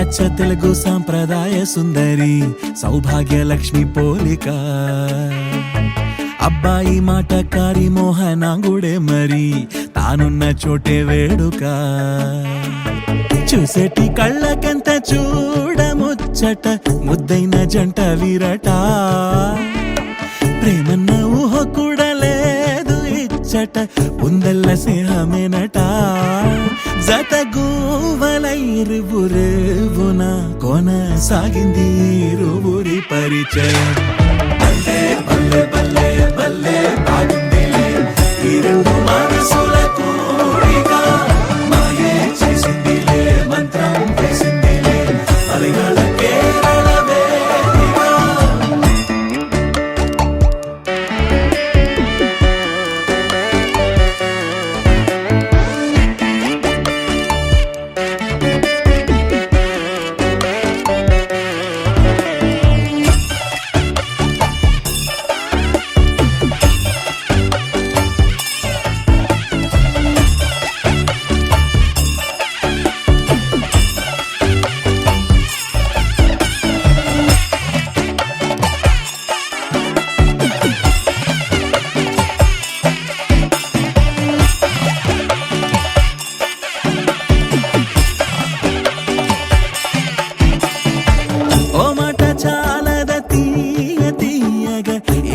అచ్చ తెలుగు సాంప్రదాయ సుందరి సౌభాగ్య లక్ష్మి పోలిక అబ్బాయి మాటకారి మోహనాంగుడే మరి తానున్న చోటే వేడుక చూసేటి కళ్ళకెంత చూడముచ్చట ముద్దైన జంట వీరట ప్రేమన్న ఊహ కూడా లేదు ఇచ్చట ఉందల్ల స్నేహమేనట జత గూవలైరువురేవున కొనసాగింది ఇరువురి పరిచయం బల్లే బల్లే బల్లే బల్లే బాగుందిలే ఈ రెండు మనసుల కోరిక మాయే చేసిందిలే మంత్రం వేసిందిలే మలయాళ కేరళ వేదిక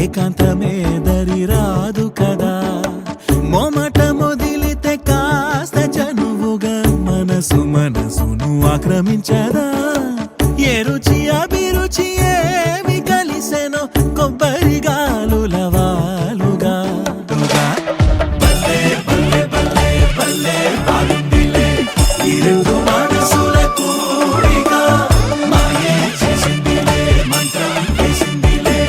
ఏకాంతమే దరి రాదు కదా మోమట మొదిలితే కాస్త చనువుగా మనసును ఆక్రమించదా ఏ రుచి అభిరుచి ఏమి కలిసెనో కొబ్బరి గాలుల వాలుగా బల్లే బల్లే బల్లే బల్లే బాగుందిలే ఈ రెండు మనసుల కోరిక మాయే చేసిందిలే మంత్రం వేసిందిలే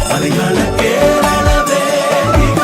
మలయాళ కేరళ వేదిక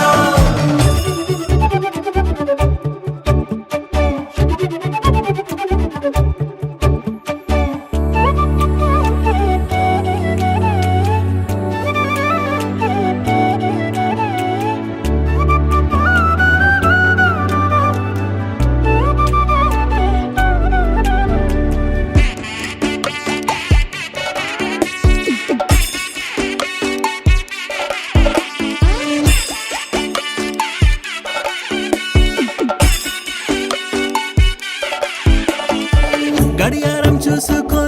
గడియారం చూసుకో